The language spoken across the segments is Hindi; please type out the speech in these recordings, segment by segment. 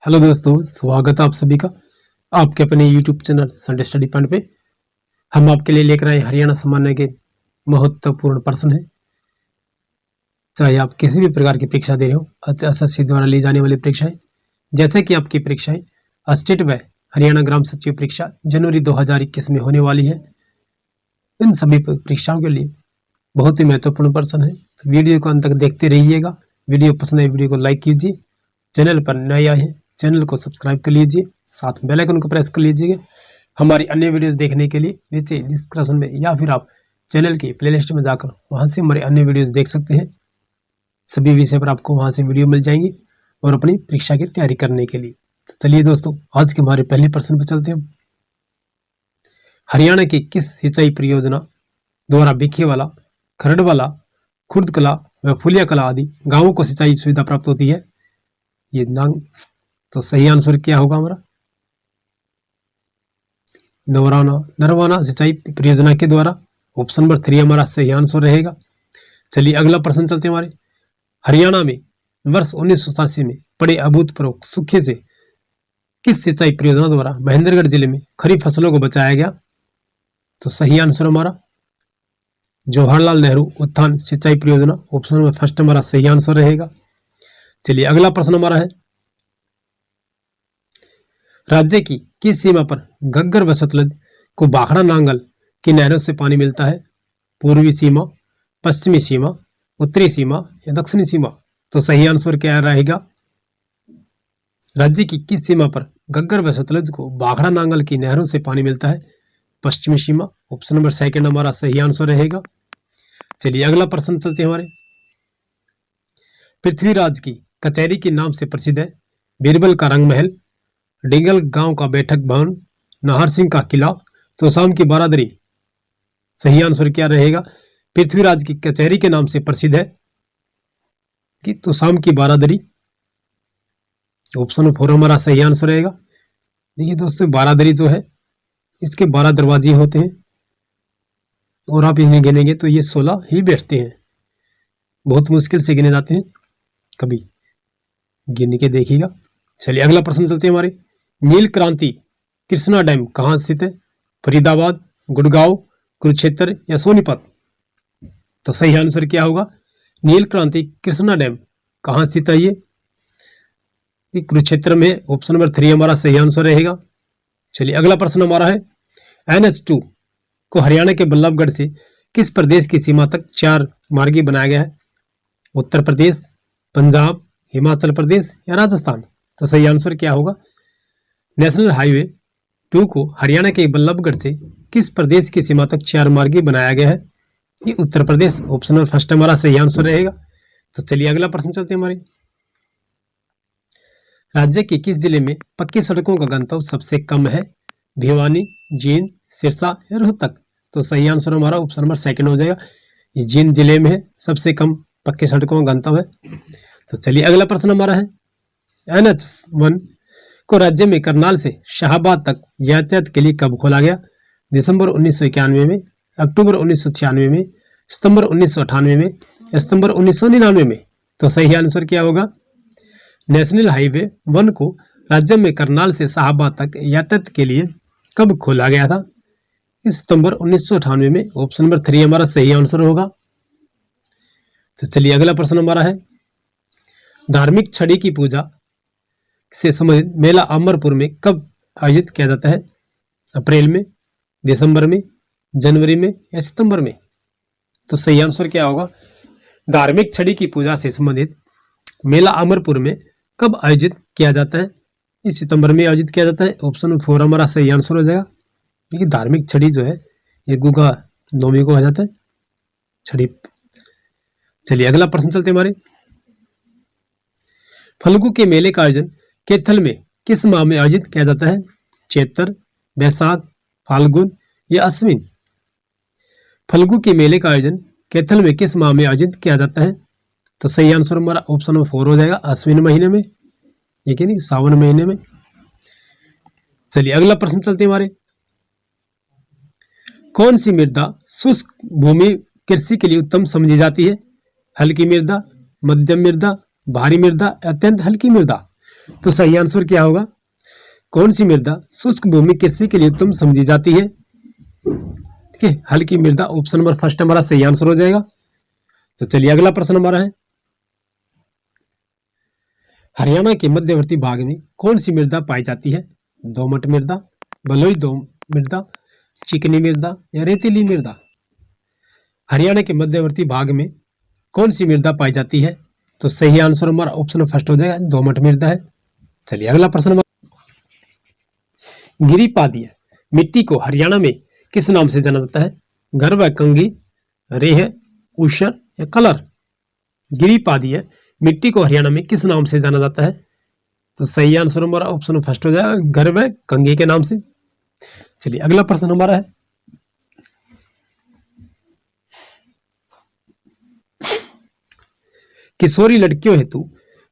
हेलो दोस्तों, स्वागत है आप सभी का आपके अपने YouTube channel Sunday study point पे। हम आपके लिए लेकर आए हरियाणा सामान्य के महत्वपूर्ण प्रश्न है। चाहे आप किसी भी प्रकार की परीक्षा दे रहे हो, एसएससी द्वारा ली जाने वाली परीक्षाएं, जैसे कि आपकी परीक्षाएं स्टेट व हरियाणा ग्राम सचिव परीक्षा जनवरी 2021 में होने वाली है। इन सभी परीक्षाओं के लिए बहुत ही महत्वपूर्ण प्रश्न है, तो वीडियो को अंत तक देखते रहिएगा। वीडियो पसंद है वीडियो को लाइक कीजिए, चैनल पर नए आए हैं चैनल को सब्सक्राइब कर लीजिए, साथ में बेल आइकन को प्रेस कर लीजिएगा। हमारी अन्य वीडियोस देखने के लिए नीचे डिस्क्रिप्शन में या फिर आप चैनल की प्लेलिस्ट में जाकर वहां से हमारे अन्य वीडियोस देख सकते हैं। सभी विषय पर आपको वहां से वीडियो मिल जाएंगी और अपनी परीक्षा की तैयारी करने के लिए। तो चलिए दोस्तों, आज के हमारे पहले प्रश्न पर चलते हैं। हरियाणा की किस सिंचाई परियोजना द्वारा भिखेवाला, खरड़वाला, खुर्दकला व फुलिया कला आदि गाँवों को सिंचाई सुविधा प्राप्त होती है? ये नाम तो सही आंसर क्या होगा हमारा? नरवाना सिंचाई परियोजना के द्वारा। ऑप्शन नंबर 3 हमारा सही आंसर रहेगा। चलिए अगला प्रश्न चलते हैं हमारे। हरियाणा में वर्ष 1987 में पड़े अभूतपूर्व सूखे से किस सिंचाई परियोजना द्वारा महेंद्रगढ़ जिले में खरीफ फसलों को बचाया गया? तो सही आंसर हमारा जवाहरलाल नेहरू उत्थान सिंचाई परियोजना। ऑप्शन नंबर फर्स्ट हमारा सही आंसर रहेगा। चलिए अगला प्रश्न हमारा है। राज्य की किस सीमा पर घग्गर व सतलज को भाखड़ा नांगल की नहरों से पानी मिलता है? पूर्वी सीमा, पश्चिमी सीमा, उत्तरी सीमा या दक्षिणी सीमा? तो सही आंसर क्या रहेगा? राज्य की किस सीमा पर घग्गर व सतलज को भाखड़ा नांगल की नहरों से पानी मिलता है? पश्चिमी सीमा। ऑप्शन नंबर सेकंड हमारा सही आंसर रहेगा। चलिए अगला प्रश्न चलते हैं हमारे। पृथ्वीराज की कचहरी के नाम से प्रसिद्ध है बीरबल का रंग महल, डिंगल गांव का बैठक भवन, नाहर सिंह का किला, तोशाम की बारादरी? सही आंसर क्या रहेगा? पृथ्वीराज की कचहरी के नाम से प्रसिद्ध है कि तोशाम की बारादरी। ऑप्शन 4 हमारा सही आंसर रहेगा। देखिए दोस्तों, बारादरी जो है इसके 12 दरवाजे होते हैं और आप इन्हें गिनेंगे तो ये 16 ही बैठते हैं। बहुत मुश्किल से गिने जाते हैं, कभी गिन के देखिएगा। चलिए अगला प्रश्न चलते हैं हमारे। नील क्रांति कृष्णा डैम कहाँ स्थित है? फरीदाबाद, गुड़गांव, कुरुक्षेत्र या सोनीपत? तो सही आंसर क्या होगा? नील क्रांति कृष्णा डैम कहाँ स्थित है? ये कुरुक्षेत्र में। ऑप्शन नंबर 3 हमारा सही आंसर रहेगा। चलिए अगला प्रश्न हमारा है। NH2 को हरियाणा के बल्लभगढ़ से किस प्रदेश की सीमा तक 4 मार्गी बनाया गया है? उत्तर प्रदेश, पंजाब, हिमाचल प्रदेश या राजस्थान? तो सही आंसर क्या होगा? नेशनल हाईवे 2 को हरियाणा के बल्लभगढ़ से किस प्रदेश की सीमा तक 4 मार्गी बनाया गया है? ये Uttar Pradesh. Option number first हमारा सही आंसर रहेगा। तो चलिए अगला प्रश्न चलते हैं हमारे। राज्य के किस जिले में पक्की सड़कों का घनत्व सबसे कम है? भिवानी, जींद, सिरसा या रोहतक? तो सही आंसर हमारा ऑप्शन नंबर सेकंड हो जाएगा। ये जींद जिले में है, सबसे कम पक्की सड़कों का घनत्व है। तो चलिए अगला प्रश्न हमारा है। NH1 को राज्य में करनाल से शाहबाद तक यातायात के लिए कब खोला गया? दिसंबर 1991 में, अक्टूबर 1996 में, सितंबर 1998 में या सितंबर 1999 में? तो सही आंसर क्या होगा? नेशनल हाईवे 1 को राज्य में करनाल से शाहबाद तक यातायात के लिए कब खोला गया था? सितंबर 1998 में। ऑप्शन नंबर 3 हमारा सही आंसर होगा। तो चलिए अगला प्रश्न हमारा है। धार्मिक छड़ी की पूजा से संबंधित मेला अमरपुर में कब आयोजित किया जाता है? अप्रैल में, दिसंबर में, जनवरी में या सितंबर में? तो सही आंसर क्या होगा? धार्मिक छड़ी की पूजा से संबंधित मेला अमरपुर में कब आयोजित किया जाता है? इस सितंबर में आयोजित किया जाता है। ऑप्शन 4 हमारा सही आंसर हो जाएगा। देखिए धार्मिक छड़ी जो है ये गुगा नवमी को आ जाता है छड़ी। चलिए अगला प्रश्न चलते हमारे। फल्गु के मेले का आयोजन कैथल में किस माह में आयोजित किया जाता है? चैत्र, बैसाख, फाल्गुन या अश्विन? फल्गु के मेले का आयोजन कैथल में किस माह में आयोजित किया जाता है? तो सही आंसर हमारा ऑप्शन नंबर 4 हो जाएगा, अश्विन महीने में, ये नहीं सावन महीने में। चलिए अगला प्रश्न चलते हैं हमारे। कौन सी मृदा शुष्क भूमि कृषि के लिए उत्तम समझी जाती है? हल्की मृदा, मध्यम मृदा, भारी मृदा, अत्यंत हल्की मृदा? तो सही आंसर क्या होगा? कौन सी मृदा शुष्क भूमि कृषि के लिए उत्तम समझी जाती है? ठीक है, हल्की मृदा। ऑप्शन नंबर फर्स्ट हमारा सही आंसर हो जाएगा। तो चलिए अगला प्रश्न हमारा है, हरियाणा के मध्यवर्ती भाग में कौन सी मृदा पाई जाती है? दोमट मृदा, बलुई मृदा, चिकनी मृदा या रेतीली मृदा? हरियाणा के मध्यवर्ती भाग में कौन सी मृदा पाई जाती है? तो सही आंसर हमारा ऑप्शन फर्स्ट हो जाएगा, दोमट मृदा है। चलिए अगला प्रश्न, गिरिपादीय मिट्टी को हरियाणा में किस नाम से जाना जाता है? गर्भ, कंगी, रेह, ऊषर या कलर? गिरिपादीय मिट्टी को हरियाणा में किस नाम से जाना जाता है? तो सही आंसर हमारा ऑप्शन फर्स्ट हो जाएगा, गर्भ कंगी के नाम से। चलिए अगला प्रश्न हमारा है, किशोरी लड़कियों हेतु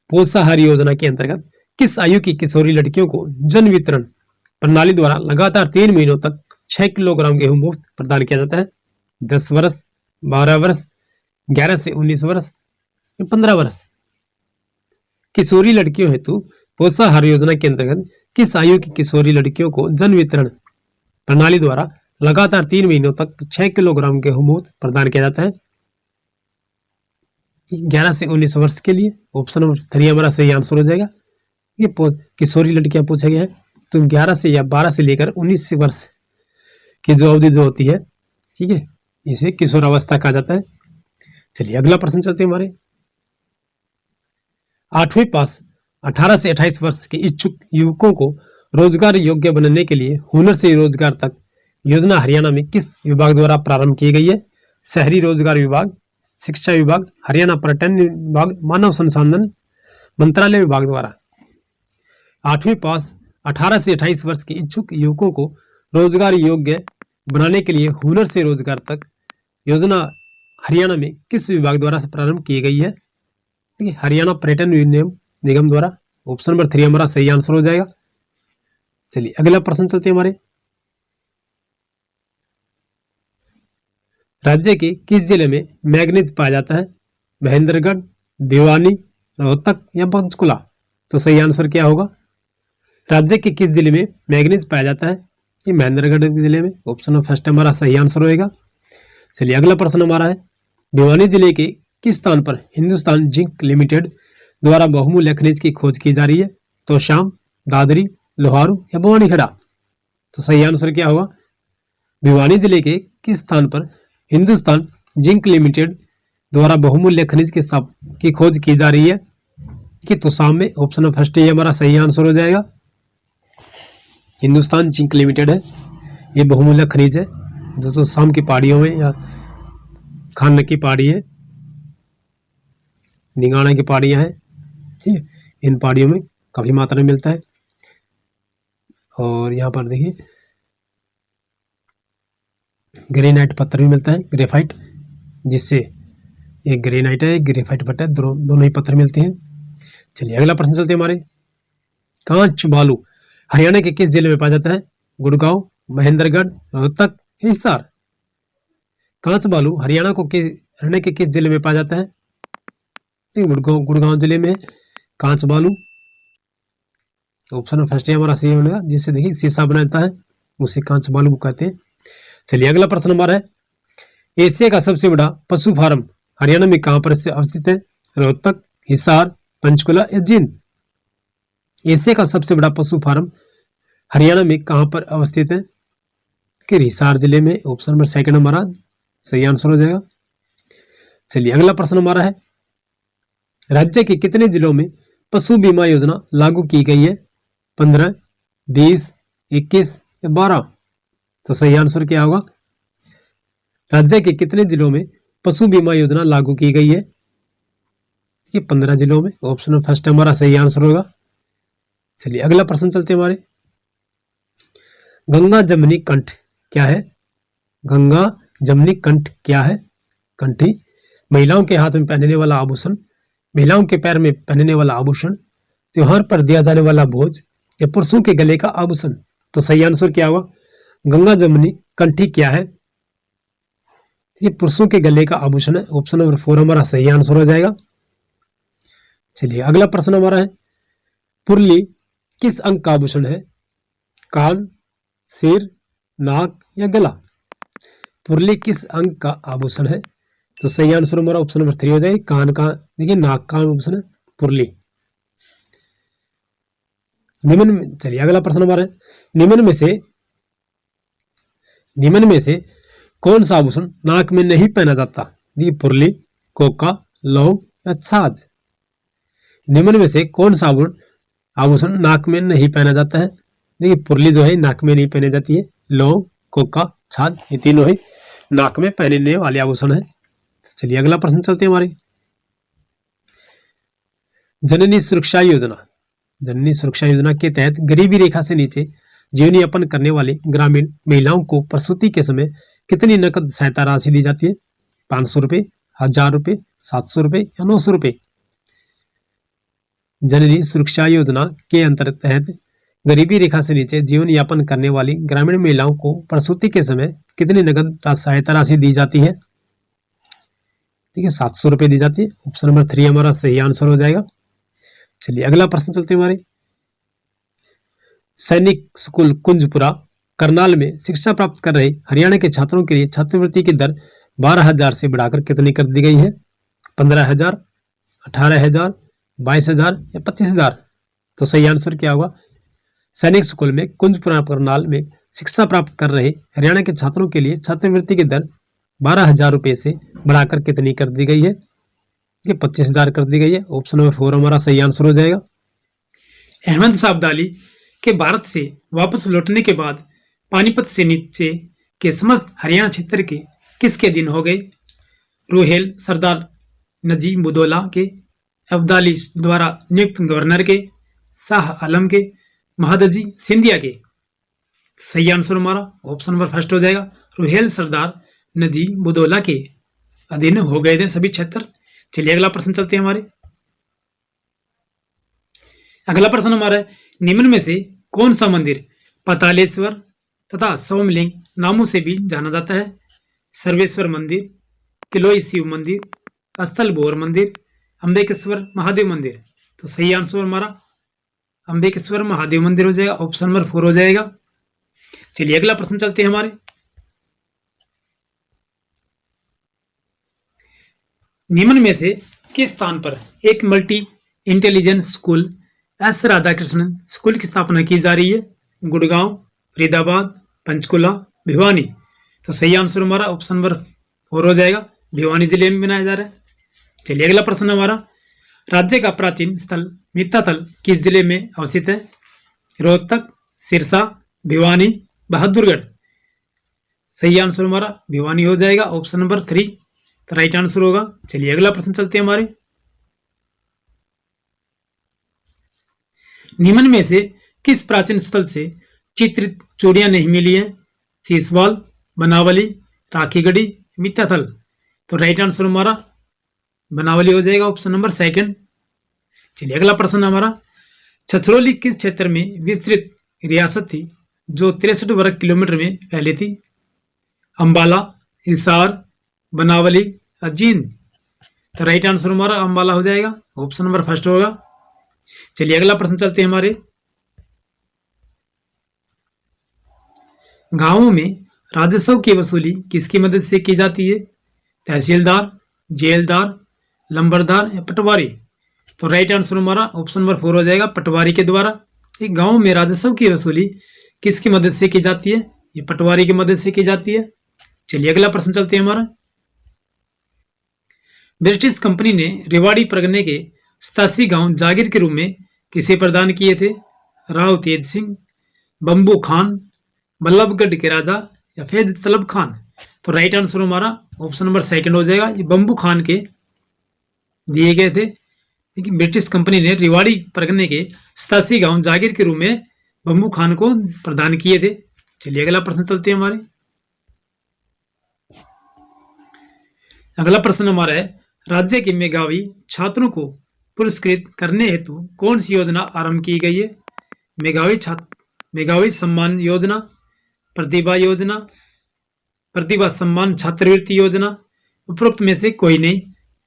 पोषाहार योजना के अंतर्गत किस आयु की किशोरी लड़कियों को जन वितरण प्रणाली द्वारा लगातार 3 महीनों तक 6 किलोग्राम गेहूं मुफ्त प्रदान किया जाता है? 10 वर्ष, 12 वर्ष, 11 से 19 वर्ष, 15 वर्ष? किशोरी लड़कियों हेतु पोषाहार योजना के अंतर्गत किस आयु की किशोरी लड़कियों को जन वितरण प्रणाली द्वारा लगातार 3 महीनों तक 6 किलोग्राम गेहूं मुफ्त प्रदान किया जाता है? 11 से 19 वर्ष के लिए। ऑप्शन नंबर 3 हमारा सही आंसर हो जाएगा। ये किशोरी लड़कियां पूछा गया है, तो 11 से या 12 से लेकर 19 वर्ष की जो अवधि जो होती है, ठीक है, इसे किशोर अवस्था कहा जाता है। चलिए अगला प्रश्न चलते हैं हमारे, 8वीं पास 18 से 28 वर्ष के इच्छुक युवकों को रोजगार योग्य बनाने के लिए हुनर से रोजगार तक योजना हरियाणा में किस विभाग द्वारा प्रारंभ की गई है? शहरी रोजगार विभाग, शिक्षा विभाग, हरियाणा पर्यटन विभाग, मानव संसाधन मंत्रालय विभाग द्वारा? 8वीं पास 18 से 28 वर्ष के इच्छुक युवकों को रोजगार योग्य बनाने के लिए हुनर से रोजगार तक योजना हरियाणा में किस विभाग द्वारा प्रारंभ की गई है? ठीक है, हरियाणा पर्यटन निगम द्वारा। ऑप्शन नंबर 3 हमारा सही आंसर हो जाएगा। चलिए अगला प्रश्न चलते हैं हमारे, राज्य के किस जिले में मैग्नीज पाया जाता है? महेंद्रगढ़, भिवानी, रोहतक या पंचकुला? तो सही आंसर क्या होगा? राज्य के किस जिले में मैग्नीज पाया जाता है? ये महेंद्रगढ़ जिले में। ऑप्शन फर्स्ट हमारा सही आंसर होएगा। चलिए अगला प्रश्न हमारा है, भिवानी जिले के किस स्थान पर हिंदुस्तान जिंक लिमिटेड द्वारा बहुमूल्य खनिज की खोज की जा रही है? तो शाम, दादरी, लोहारू या भवानी खेड़ा? तो सही आंसर क्या होगा? भिवानी जिले के किस स्थान पर हिंदुस्तान जिंक लिमिटेड द्वारा बहुमूल्य खनिज की खोज की जा रही है? कि तो शाम में। ऑप्शन फर्स्ट ही हमारा सही आंसर हो जाएगा। हिंदुस्तान जिंक लिमिटेड है, ये बहुमूल्य खनिज है जो तो शाम की पहाड़ियों में या खान की पहाड़ी है, निगाना की पहाड़ियाँ हैं, ठीक है, इन पहाड़ियों में काफ़ी मात्रा में मिलता है। और यहाँ पर देखिए ग्रेनाइट पत्थर भी मिलता है, ग्रेफाइट, जिससे एक ग्रेनाइट है, एक ग्रेफाइट पत्थर, दोनों ही पत्थर मिलते हैं। चलिए अगला प्रश्न चलते हैं हमारे, कांच बालू हरियाणा के किस जिले में पाया जाता है? गुड़गांव, महेंद्रगढ़, रोहतक, हिसार? कांच बालू हरियाणा के किस जिले में पाया जाता है? गुड़गांव जिले में कांच बालू। ऑप्शन फर्स्ट हमारा सही होगा, जिससे देखिए शीशा बनाता है उसे कांच बालू को कहते हैं। चलिए अगला प्रश्न हमारा है, एशिया का सबसे बड़ा पशु फार्म हरियाणा में कहां पर अवस्थित है? रोहतक, हिसार, पंचकुला या जींद? एशिया का सबसे बड़ा पशु फार्म हरियाणा में कहां पर अवस्थित है? कि हिसार जिले में। ऑप्शन नंबर सेकंड हमारा सही आंसर हो जाएगा। चलिए अगला प्रश्न हमारा है, राज्य के कितने जिलों में पशु बीमा योजना लागू की गई है? 15, 20, 21 या 12? तो सही आंसर क्या होगा? राज्य के कितने जिलों में पशु बीमा योजना लागू की गई है? ये 15 जिलों में। ऑप्शन फर्स्ट हमारा सही आंसर होगा। चलिए अगला प्रश्न चलते हैं हमारे, गंगा जमनी कंठ क्या है? गंगा जमनी कंठ क्या है? कंठी महिलाओं के हाथ में पहनने वाला आभूषण, महिलाओं के पैर में पहनने वाला आभूषण, त्योहार पर दिया जाने वाला भोज या पुरुषों के गले का आभूषण? तो सही आंसर क्या होगा? गंगा जमनी कंठी क्या है? ये पुरुषों के गले का आभूषण है। ऑप्शन नंबर 4 हमारा सही आंसर हो जाएगा। चलिए अगला प्रश्न हमारा है, पुरली किस अंग का आभूषण है? कान, सिर, नाक या गला? पुरली किस अंग का आभूषण है? तो सही आंसर हमारा ऑप्शन नंबर 3 हो जाएगी कान का। देखिए नाक का आभूषण है पुरली। चलिए अगला प्रश्न हमारा है, निम्न में से कौन सा आभूषण नाक में नहीं पहना जाता? देखिए पुरली, कोका, लौंग या छाछ? निम्न में से कौन सा आभूषण नाक में नहीं पहना जाता है? देखिए पुरली जो है नाक में नहीं पहनी जाती है, लौंग, कोका, छाछ ये तीनों ही नाक में पहनने वाले आभूषण है। चलिए अगला प्रश्न चलते हैं हमारे, जननी सुरक्षा योजना। जननी सुरक्षा योजना के तहत गरीबी रेखा से नीचे जीवन यापन करने वाली ग्रामीण महिलाओं को प्रसूति के समय कितनी नकद सहायता राशि दी जाती है? 500 रुपए, 1000 रुपए, 700 रुपए या 900 रुपए? जननी सुरक्षा योजना के अंतर्गत गरीबी रेखा से नीचे जीवन यापन करने वाली ग्रामीण महिलाओं को प्रसूति के समय कितनी नकद सहायता राशि दी जाती है? ठीक है 700 रुपए दी जाती है। ऑप्शन नंबर 3 हमारा सही आंसर हो जाएगा। चलिए अगला प्रश्न चलते हैं हमारे, सैनिक स्कूल कुंजपुरा करनाल में शिक्षा प्राप्त कर रहे हरियाणा के छात्रों के लिए छात्रवृत्ति की दर 12,000 से बढ़ाकर कितनी कर दी गई है? 15,000, 18,000, 22,000 या 25,000? तो सही आंसर क्या होगा? सैनिक स्कूल में कुंजपुरा करनाल में शिक्षा प्राप्त कर रहे हरियाणा के छात्रों के लिए छात्रवृत्ति की दर 12,000 रुपए से बढ़ाकर कितनी कर दी गई है? ये 25,000 कर दी गई है। ऑप्शन नंबर 4 हमारा सही आंसर हो जाएगा। अहमद शाह अब्दाली के भारत से वापस लौटने के बाद पानीपत से नीचे के समस्त हरियाणा क्षेत्र के किसके अधीन हो गए? रोहेल सरदार नजीमुद्दौला के, अब्दाली द्वारा नियुक्त गवर्नर के, शाह आलम के, महादजी सिंधिया के? सही आंसर हमारा ऑप्शन नंबर फर्स्ट हो जाएगा। रोहेल सरदार नजीमुद्दौला के अधीन हो गए थे सभी क्षेत्र। चलिए अगला प्रश्न चलते हैं हमारे, अगला प्रश्न हमारा है, निम्न में से कौन सा मंदिर पातालेश्वर तथा सोमलिंग नामों से भी जाना जाता है? सर्वेश्वर मंदिर, किलोई शिव मंदिर, स्थल भोर मंदिर, अम्बेकेश्वर महादेव मंदिर? तो सही आंसर हमारा अम्बेकेश्वर महादेव मंदिर हो जाएगा। ऑप्शन नंबर 4 हो जाएगा। चलिए अगला प्रश्न चलते हैं हमारे, निम्न में से किस स्थान पर एक multi intelligence school S Radhakrishnan school की स्थापना की जा रही है? गुड़गांव, फरीदाबाद, पंचकुला, भिवानी? तो सही आंसर हमारा ऑप्शन नंबर 4 हो जाएगा। भिवानी जिले में बनाया जा रहा है। चलिए अगला प्रश्न हमारा, राज्य का प्राचीन स्थल मित्ताथल किस जिले में अवस्थित है? रोहतक, सिरसा, भिवानी, बहादुरगढ़? सही आंसर हमारा भिवानी हो जाएगा। ऑप्शन नंबर 3 तो राइट आंसर होगा। चलिए अगला प्रश्न चलते हैं हमारे, निम्न में से किस प्राचीन स्थल से चित्रित चूड़ियां नहीं मिली हैं? सीसवाल, बनावली, राखीगढ़ी, मित्ताथल? तो राइट आंसर हमारा बनावली हो जाएगा। Option number 2। चलिए अगला प्रश्न हमारा, छछरौली किस क्षेत्र में विस्तृत रियासत थी जो 63 वर्ग किलोमीटर में फैली थी? अंबाला, हिसार, बनावली, जींद? तो राइट आंसर हमारा अंबाला हो जाएगा। ऑप्शन नंबर 1 होगा। चलिए अगला प्रश्न चलते हैं हमारे, गांवों में राजस्व की वसूली किसकी मदद से की जाती है? तहसीलदार, जेलदार, लंबरदार या पटवारी? तो राइट आंसर हमारा ऑप्शन नंबर 4 हो जाएगा, पटवारी के द्वारा। एक गांव में राजस्व की वसूली किसकी मदद से की जाती है? ये पटवारी की मदद से की जाती है। चलिए अगला प्रश्न चलते हैं हमारा, ब्रिटिश कंपनी ने रेवाड़ी परगने के 87 गांव जागीर के रूप में किसे प्रदान किए थे? राव तेज सिंह, बम्बू खान, बल्लभगढ़ के राजा या फैज तलब खान? तो राइट आंसर हमारा ऑप्शन नंबर 2 हो जाएगा। ये बम्बू खान के दिए गए थे। लेकिन ब्रिटिश कंपनी ने रेवाड़ी परगने के 87 गांव जागीर के रूप में बम्बू खान को प्रदान किए थे। चलिए अगला प्रश्न चलते हैं हमारे, अगला प्रश्न हमारा है, राज्य के मेधावी छात्रों को पुरस्कृत करने हेतु कौन सी योजना आरंभ की गई है? मेधावी सम्मान योजना, प्रतिभा योजना, प्रतिभा सम्मान छात्रवृत्ति योजना? उपरोक्त में से कोई नहीं।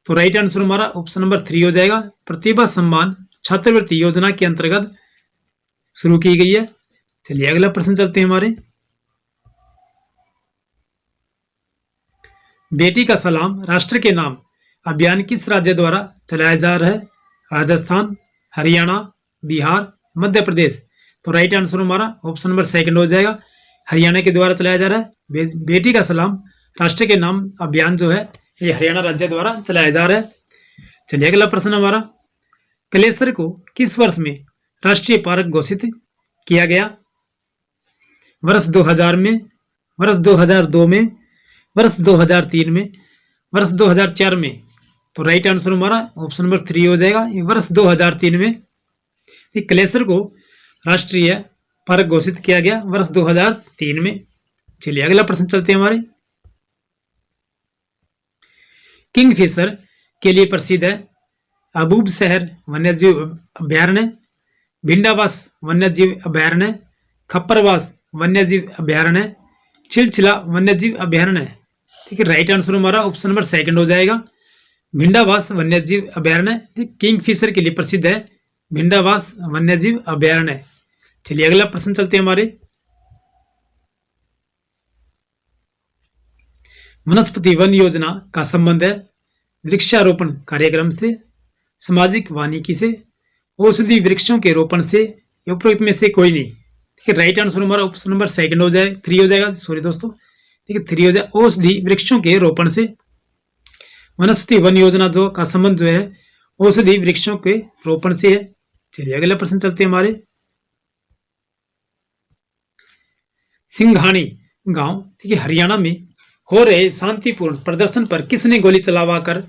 तो राइट आंसर हमारा ऑप्शन नंबर 3 हो जाएगा, प्रतिभा सम्मान छात्रवृत्ति योजना के अंतर्गत शुरू की गई है। चलिए अगला प्रश्न चलते हैं हमारे। बेटी का सलाम राष्ट्र के नाम अभियान किस राज्य द्वारा चलाया जा रहा है? राजस्थान, हरियाणा, बिहार, मध्य प्रदेश। तो राइट आंसर हमारा ऑप्शन नंबर सेकंड हो जाएगा, हरियाणा के द्वारा चलाया जा रहा है। बेटी का सलाम राष्ट्र के नाम अभियान जो है ये हरियाणा राज्य द्वारा चलाया जा रहा है। चलिए अगला प्रश्न हमारा, कलेसर को किस वर्ष में राष्ट्रीय पार्क घोषित किया गया? वर्ष 2000 में, वर्ष 2002 में, वर्ष 2003 में, वर्ष 2004 में। तो राइट आंसर हमारा ऑप्शन नंबर 3 हो जाएगा, ये वर्ष 2003 में कलेसर को राष्ट्रीय पार्क घोषित किया गया, वर्ष 2003 में। चलिए अगला प्रश्न चलते हैं हमारे। किंगफिशर के लिए प्रसिद्ध है अबूब शहर वन्यजीव अभयारण्य, भिंडावास वन्यजीव अभयारण्य, खप्परवास वन्यजीव अभयारण्य, चिलचिला वन्यजीव अभयारण्य। ठीक है, राइट आंसर हमारा ऑप्शन नंबर सेकंड हो जाएगा, भिंडावास वन्यजीव अभयारण्य किंगफिशर के लिए प्रसिद्ध है, भिंडावास वन्यजीव अभयारण्य। चलिए अगला प्रश्न चलते हैं हमारे। वनस्पति वन योजना का संबंध है वृक्षारोपण कार्यक्रम से, सामाजिक वानिकी से, औषधि वृक्षों के रोपण से, उपरोक्त में से कोई नहीं। ठीक है, राइट आंसर हमारा ऑप्शन नंबर सेकंड हो जाए, 3 हो जाएगा, सॉरी दोस्तों, ठीक है 3 हो जाए, औषधि वृक्षों के रोपण से। वनस्पति वन योजना जो का संबंध जो है औषधि वृक्षों के रोपण से है। चलिए अगला प्रश्न चलते हैं हमारे। सिंघानी गांव, ठीक है, हरियाणा में हो रहे शांतिपूर्ण प्रदर्शन पर किसने गोली चलाकर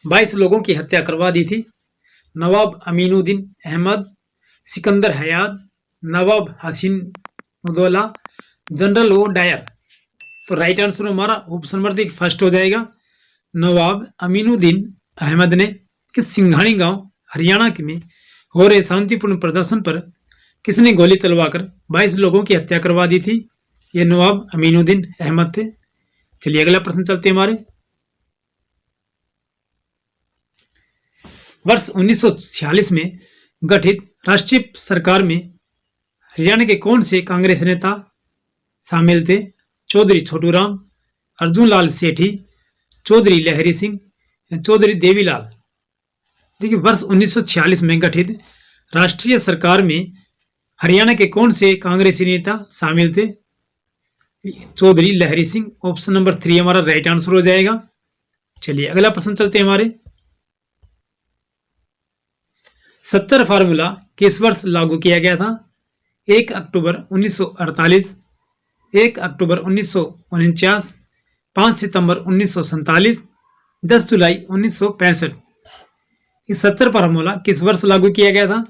22 लोगों की हत्या करवा दी थी? नवाब अमीनुद्दीन अहमद, सिकंदर हयात, नवाब हसीन उदौला, जनरल ओ डायर। तो राइट आंसर हमारा ऑप्शन नंबर फर्स्ट हो जाएगा, नवाब अमीनुद्दीन अहमद ने सिंघानी गांव हरियाणा में हो रहे शांतिपूर्ण प्रदर्शन पर किसने गोली चलवाकर 22 लोगों की हत्या करवा दी थी? ये नवाब अमीनुद्दीन अहमद थे। चलिए अगला प्रश्न चलते हैं हमारे। वर्ष 1946 में गठित राष्ट्रीय सरकार में हरियाणा के कौन से कांग्रेस नेता शामिल थे? चौधरी छोटूराम, अर्जुन लाल सेठी, चौधरी लहरी सिंह, चौधरी देवीलाल। देखिए वर्ष 1946 में गठित राष्ट्रीय सरकार में हरियाणा के कौन से कांग्रेसी नेता शामिल थे? चौधरी लहरी सिंह, ऑप्शन नंबर 3 हमारा राइट आंसर हो जाएगा। चलिए अगला प्रश्न चलते हैं हमारे। सच्चर फार्मूला किस वर्ष लागू किया गया था? 1 अक्टूबर 1948, 1 अक्टूबर 1949, 5 सितंबर 1947, 10 जुलाई 1965। इस सच्चर फार्मूला किस वर्ष लागू किया गया था?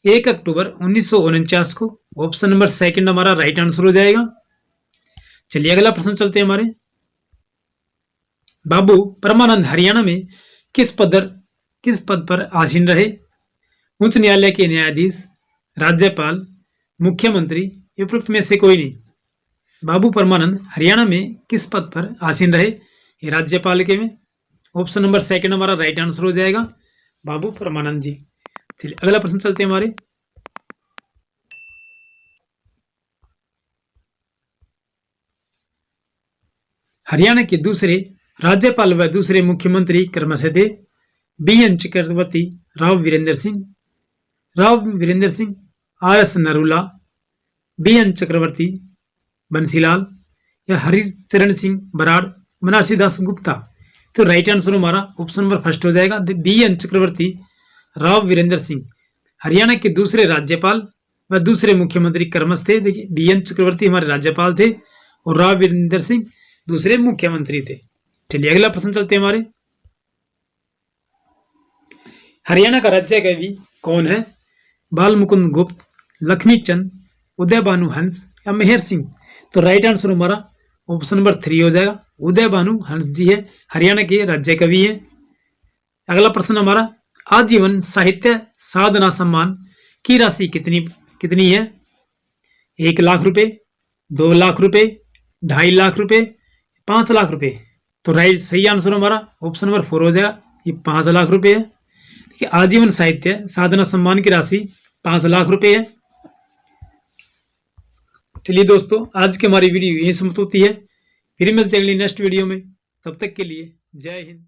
1 अक्टूबर 1949 को, ऑप्शन नंबर सेकंड हमारा राइट आंसर हो जाएगा। चलिए अगला प्रश्न चलते हैं हमारे। बाबू परमानंद हरियाणा में किस पद पर आसीन रहे? उच्च न्यायालय के न्यायाधीश, राज्यपाल, मुख्यमंत्री, उपरोक्त में से कोई नहीं। बाबू परमानंद हरियाणा में किस पद पर आसीन रहे? ये राज्यपाल के में, ऑप्शन नंबर सेकंड हमारा राइट आंसर हो जाएगा, बाबू परमानंद जी। चलिए अगला प्रश्न चलते हैं हमारे। हरियाणा के दूसरे राज्यपाल व दूसरे मुख्यमंत्री क्रमशः थे BN चक्रवर्ती, राव वीरेंद्र सिंह, RS नरूला, BN चक्रवर्ती, बंसीलाल या हरिचरण सिंह बराड़, बनारसी दास गुप्ता। तो राइट आंसर हमारा ऑप्शन नंबर फर्स्ट हो जाएगा, BN चक्रवर्ती, राव वीरेंद्र सिंह हरियाणा के दूसरे राज्यपाल व दूसरे मुख्यमंत्री क्रमशः थे। देखिए BN चक्रवर्ती हमारे राज्यपाल थे और राव वीरेंद्र सिंह दूसरे मुख्यमंत्री थे। चलिए अगला प्रश्न चलते हैं हमारे। हरियाणा का राज्य कवि कौन है? बाल मुकुंद गुप्त, लक्ष्मी चंद, उदय भानु हंस या मेहर सिंह। तो राइट आंसर हमारा ऑप्शन नंबर 3 हो जाएगा, उदय भानु हंस जी है, हरियाणा के राज्य कवि है। अगला प्रश्न हमारा, आजीवन साहित्य साधना सम्मान की राशि कितनी है? 1 लाख रुपए, 2 लाख रुपए, 2.5 लाख रुपए, 5 लाख रुपए। तो राइट सही आंसर हमारा ऑप्शन नंबर 4 हो जाएगा, ये 5 लाख रुपए है। देखिए आजीवन साहित्य साधना सम्मान की राशि 5 लाख रुपए है। चलिए दोस्तों, आज की हमारी वीडियो यही समाप्त होती है। फिर मिलते हैं अगली नेक्स्ट वीडियो में। तब तक के लिए जय हिंद।